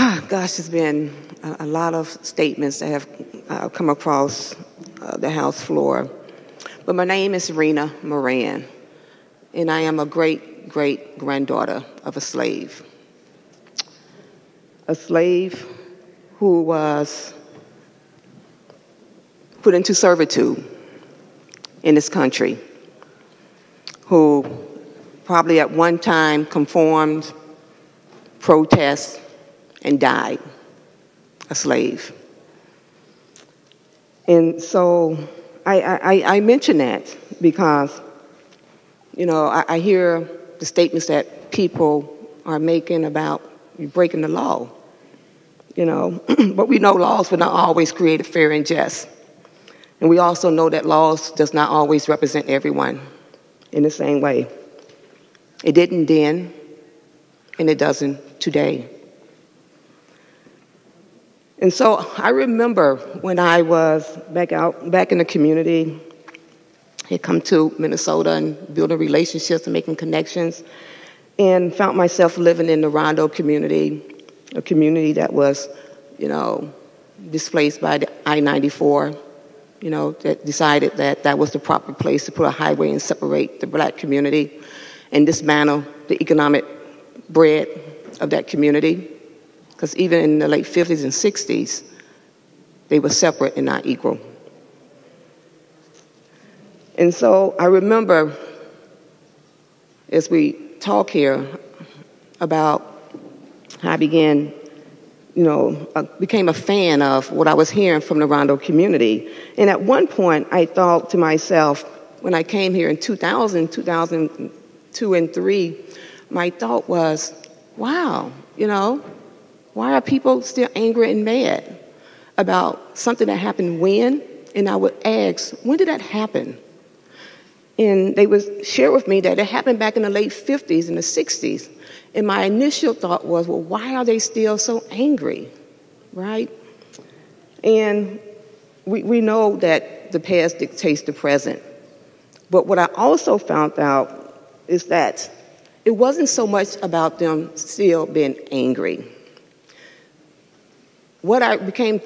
Gosh, there's been a lot of statements that have come across the House floor. But my name is Rena Moran, and I am a great-great-granddaughter of a slave. A slave who was put into servitude in this country, who probably at one time conformed, protested, and died a slave. And so I mention that because, I hear the statements that people are making about breaking the law, but we know laws were not always created fair and just. And we also know that laws does not always represent everyone in the same way. It didn't then, and it doesn't today. And so I remember when I was back in the community, had come to Minnesota and building relationships and making connections, and found myself living in the Rondo community, a community that was, displaced by the I-94, that decided that that was the proper place to put a highway and separate the black community and dismantle the economic bread of that community. Because even in the late 50s and 60s, they were separate and not equal. And so I remember, as we talk here about how I began, became a fan of what I was hearing from the Rondo community. And at one point, I thought to myself, when I came here in 2000, 2002 and 3, my thought was, wow, why are people still angry and mad about something that happened when? And I would ask, when did that happen? And they would share with me that it happened back in the late 50s and the 60s. And my initial thought was, well, why are they still so angry, right? And we know that the past dictates the present. But what I also found out is that it wasn't so much about them still being angry. What I became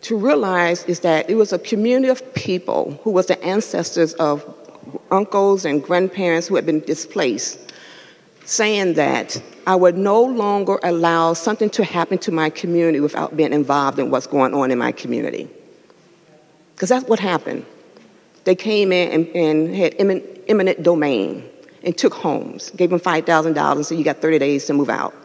to realize is that it was a community of people who was the ancestors of uncles and grandparents who had been displaced, saying that I would no longer allow something to happen to my community without being involved in what's going on in my community. Because that's what happened. They came in and had eminent domain and took homes, gave them $5,000 and said, you got 30 days to move out.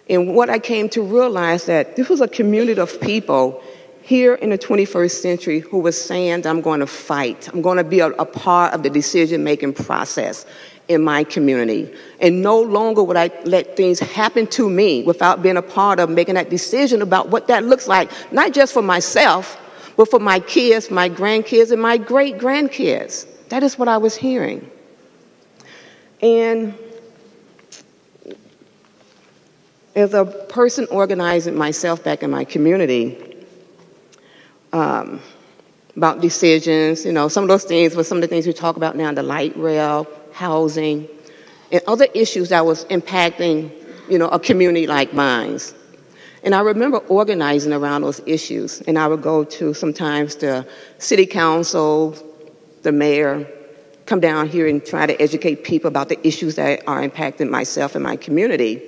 And what I came to realize that this was a community of people here in the 21st century who was saying, I'm going to fight. I'm going to be a part of the decision-making process in my community. And no longer would I let things happen to me without being a part of making that decision about what that looks like, not just for myself, but for my kids, my grandkids, and my great-grandkids. That is what I was hearing. And as a person organizing myself back in my community, about decisions, some of those things were some of the things we talk about now, the light rail, housing, and other issues that was impacting, a community like mine. And I remember organizing around those issues, and I would go to sometimes the city council, the mayor, come down here and try to educate people about the issues that are impacting myself and my community.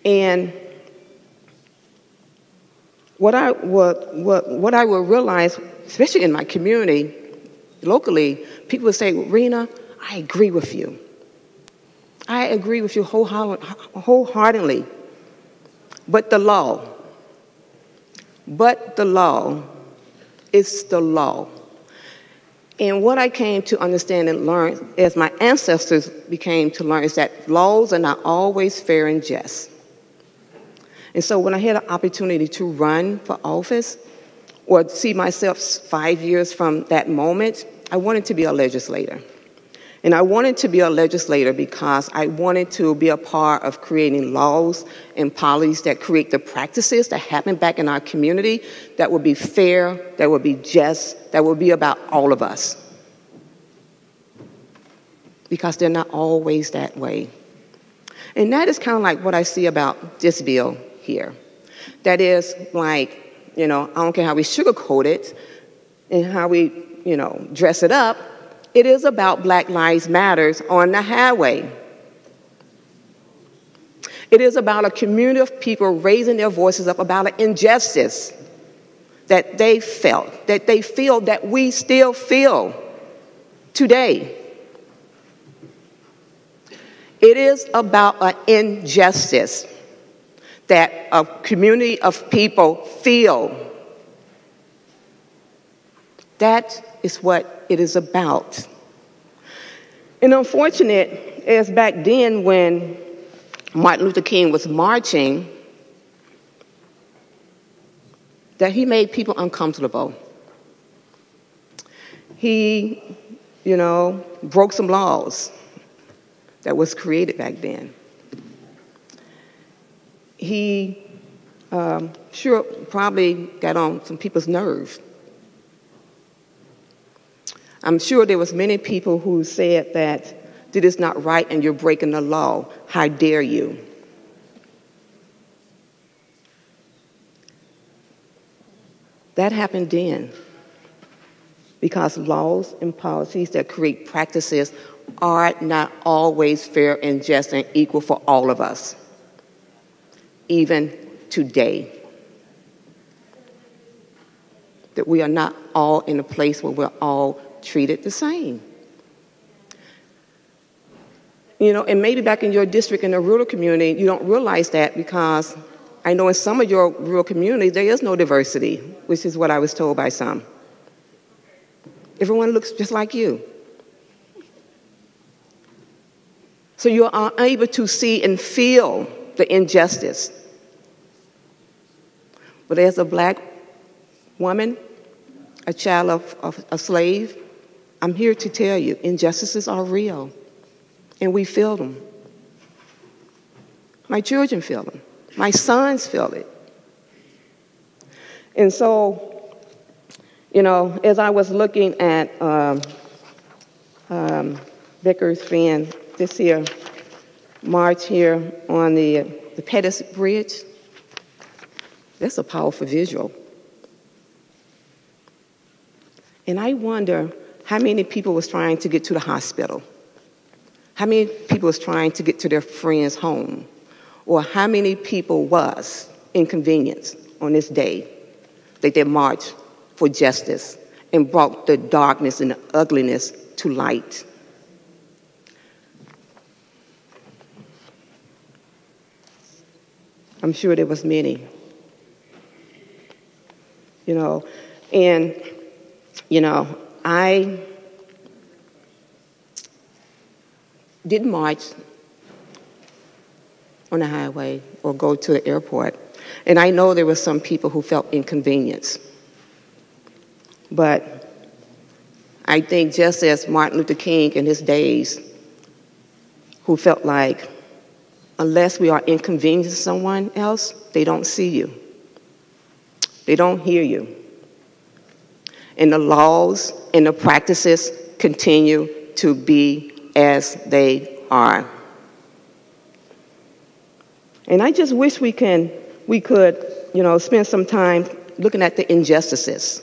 And what I would realize, especially in my community, locally, people would say, Rena, I agree with you. I agree with you wholeheartedly. But the law is the law. And what I came to understand and learn, as my ancestors became to learn, is that laws are not always fair and just. And so when I had an opportunity to run for office or see myself 5 years from that moment, I wanted to be a legislator. And I wanted to be a legislator because I wanted to be a part of creating laws and policies that create the practices that happen back in our community that would be fair, that would be just, that would be about all of us. Because they're not always that way. And that is kind of like what I see about this bill here. That is like, I don't care how we sugarcoat it and how we, dress it up. It is about Black Lives Matters on the highway. It is about a community of people raising their voices up about an injustice that they felt, that they feel, that we still feel today. It is about an injustice that a community of people feel. That is what it is about. And unfortunate is back then when Martin Luther King was marching, that he made people uncomfortable. He, broke some laws that was created back then. He sure probably got on some people's nerves. I'm sure there was many people who said that this is not right and you're breaking the law. How dare you? That happened then because laws and policies that create practices are not always fair and just and equal for all of us, even today. That we are not all in a place where we're all treated the same. And maybe back in your district in the rural community, you don't realize that because I know in some of your rural communities, there is no diversity, which is what I was told by some. Everyone looks just like you. So you're unable to see and feel the injustice. But as a Black woman, a child of a slave, I'm here to tell you, injustices are real, and we feel them. My children feel them. My sons feel it. And so, as I was looking at Vickers Finn, this here march here on the Pettus Bridge, that's a powerful visual. And I wonder how many people was trying to get to the hospital, how many people was trying to get to their friend's home, or how many people was inconvenienced on this day that they marched for justice and brought the darkness and the ugliness to light. I'm sure there was many, I didn't march on the highway or go to the airport. And I know there were some people who felt inconvenience. But I think just as Martin Luther King in his days, who felt like unless we are inconveniencing someone else, they don't see you. They don't hear you. And the laws and the practices continue to be as they are. And I just wish we could, spend some time looking at the injustices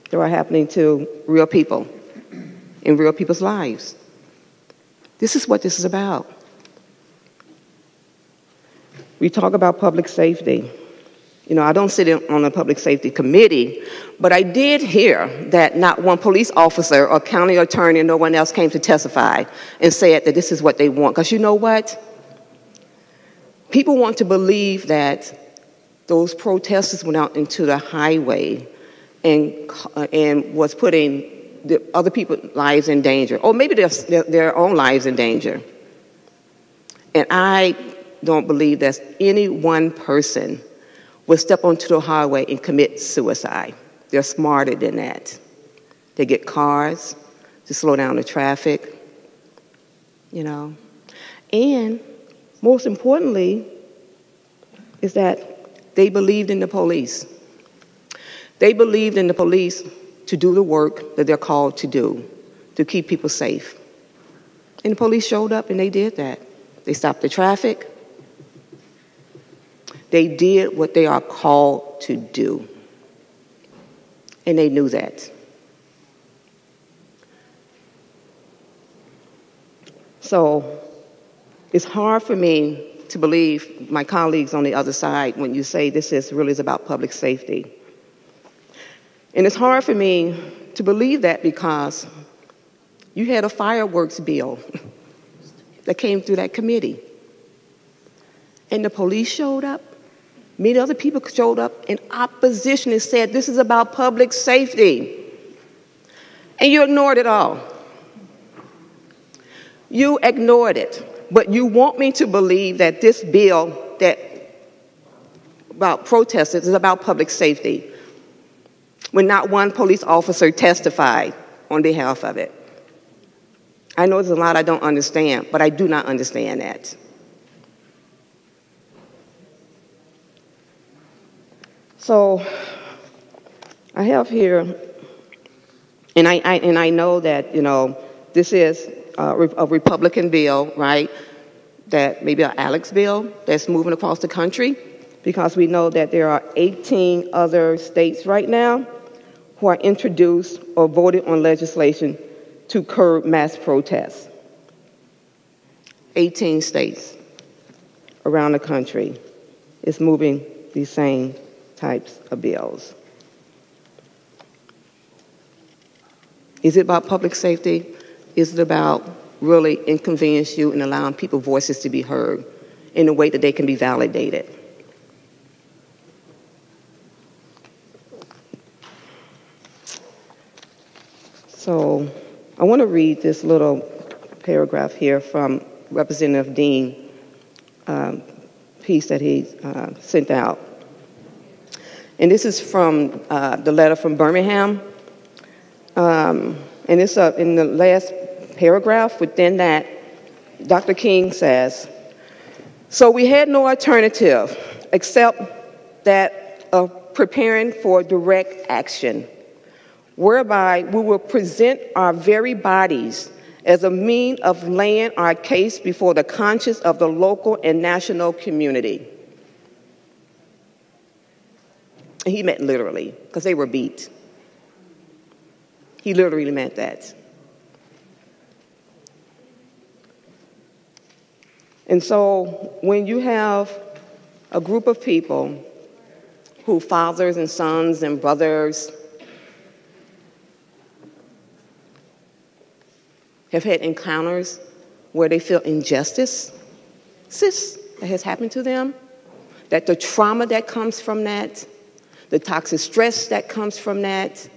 that are happening to real people in real people's lives. This is what this is about. We talk about public safety. I don't sit on a public safety committee, but I did hear that not one police officer or county attorney or no one else came to testify and said that this is what they want. Because you know what? People want to believe that those protesters went out into the highway and was putting the other people's lives in danger, or maybe their own lives in danger. And I don't believe that any one person will step onto the highway and commit suicide. They're smarter than that. They get cars to slow down the traffic, And most importantly is that they believed in the police. They believed in the police to do the work that they're called to do, to keep people safe. And the police showed up and they did that. They stopped the traffic. They did what they are called to do. And they knew that. So it's hard for me to believe my colleagues on the other side when you say this really is about public safety. And it's hard for me to believe that because you had a fireworks bill that came through that committee. And the police showed up. Many other people showed up in opposition and said, this is about public safety. And you ignored it all. You ignored it. But you want me to believe that this bill that about protesters is about public safety when not one police officer testified on behalf of it. I know there's a lot I don't understand, but I do not understand that. So I have here, and I know that, this is a Republican bill, right? That maybe an Alex bill that's moving across the country, because we know that there are 18 other states right now who are introduced or voted on legislation to curb mass protests. 18 states around the country is moving these same types of bills. Is it about public safety? Is it about really inconvenience you and allowing people's voices to be heard in a way that they can be validated? So I want to read this little paragraph here from Representative Dean, piece that he sent out. And this is from the letter from Birmingham. And it's in the last paragraph within that, Dr. King says, so we had no alternative except that of preparing for direct action, whereby we will present our very bodies as a means of laying our case before the conscience of the local and national community. And he meant literally, because they were beat. He literally meant that. And so when you have a group of people who fathers and sons and brothers have had encounters where they feel injustice that has happened to them, that the trauma that comes from that, the toxic stress that comes from that,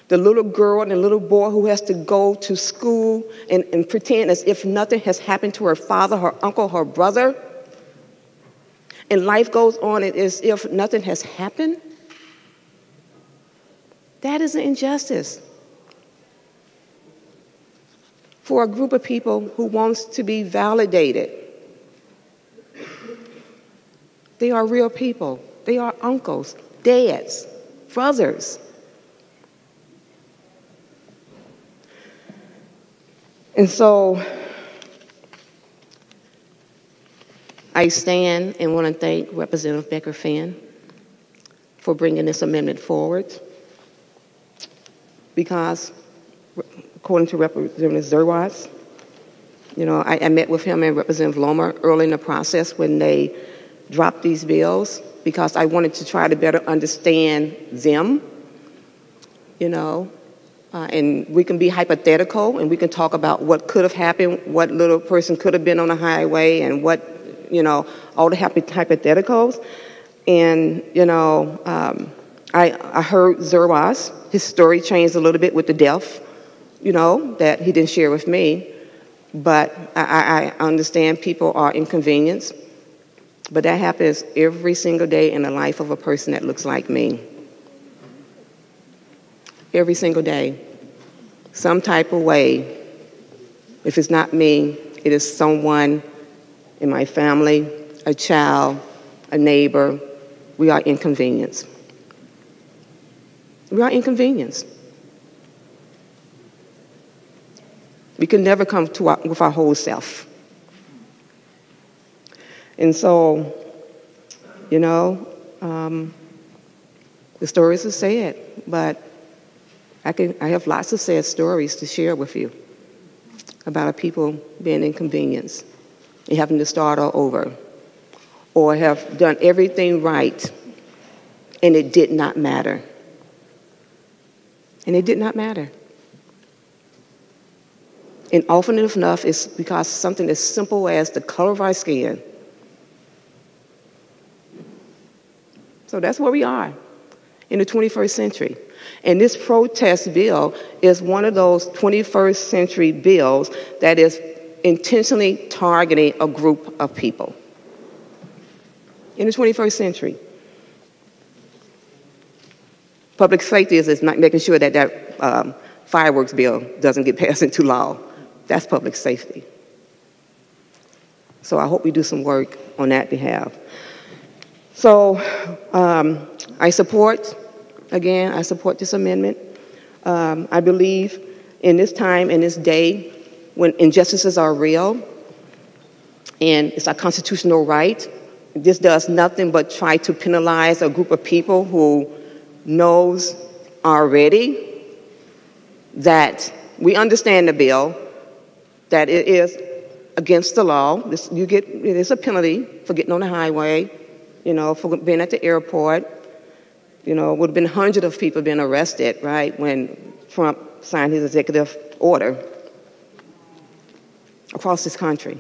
the little girl and the little boy who has to go to school and pretend as if nothing has happened to her father, her uncle, her brother, and life goes on as if nothing has happened, that is an injustice for a group of people who wants to be validated. They are real people. They are uncles, dads, brothers. And so I stand and want to thank Representative Becker-Finn for bringing this amendment forward, because according to Representative Zerwas, I met with him and Representative Lomer early in the process when they dropped these bills, because I wanted to try to better understand them, and we can be hypothetical, and we can talk about what could have happened, what little person could have been on the highway, and what, all the hypotheticals. And, I heard Zerwas, his story changed a little bit with the death, that he didn't share with me. But I understand people are inconvenienced. But that happens every single day in the life of a person that looks like me. Every single day. Some type of way. If it's not me, it is someone in my family, a child, a neighbor. We are inconvenienced. We are inconvenienced. We can never come to with our whole self. And so, you know, the stories are sad, but I have lots of sad stories to share with you about people being inconvenienced and having to start all over, or have done everything right and it did not matter. And it did not matter. And often enough, it's because something as simple as the color of our skin. So that's where we are in the 21st century. And this protest bill is one of those 21st century bills that is intentionally targeting a group of people in the 21st century. Public safety is not making sure that that fireworks bill doesn't get passed into law. That's public safety. So I hope we do some work on that behalf. So I support this amendment. I believe in this time, in this day, when injustices are real, and it's our constitutional right, this does nothing but try to penalize a group of people who knows already that we understand the bill, that it is against the law. It is a penalty for getting on the highway, for being at the airport. Would have been hundreds of people being arrested, right, when Trump signed his executive order across this country,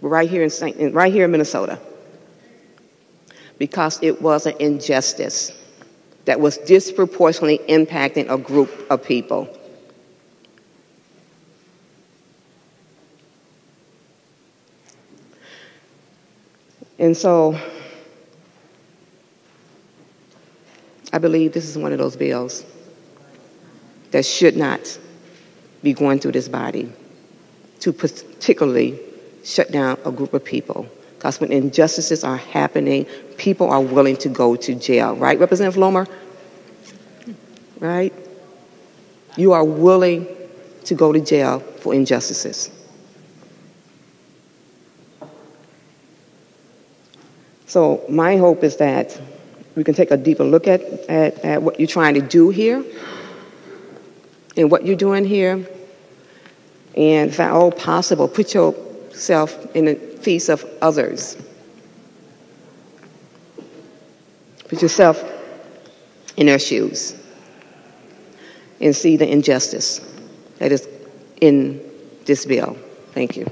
right here in Minnesota, because it was an injustice that was disproportionately impacting a group of people. And so I believe this is one of those bills that should not be going through this body to particularly shut down a group of people. Because when injustices are happening, people are willing to go to jail. Right, Representative Lomer? Right? You are willing to go to jail for injustices. So my hope is that we can take a deeper look at what you're trying to do here and what you're doing here. And if at all possible, put yourself in the feet of others. Put yourself in their shoes and see the injustice that is in this bill. Thank you.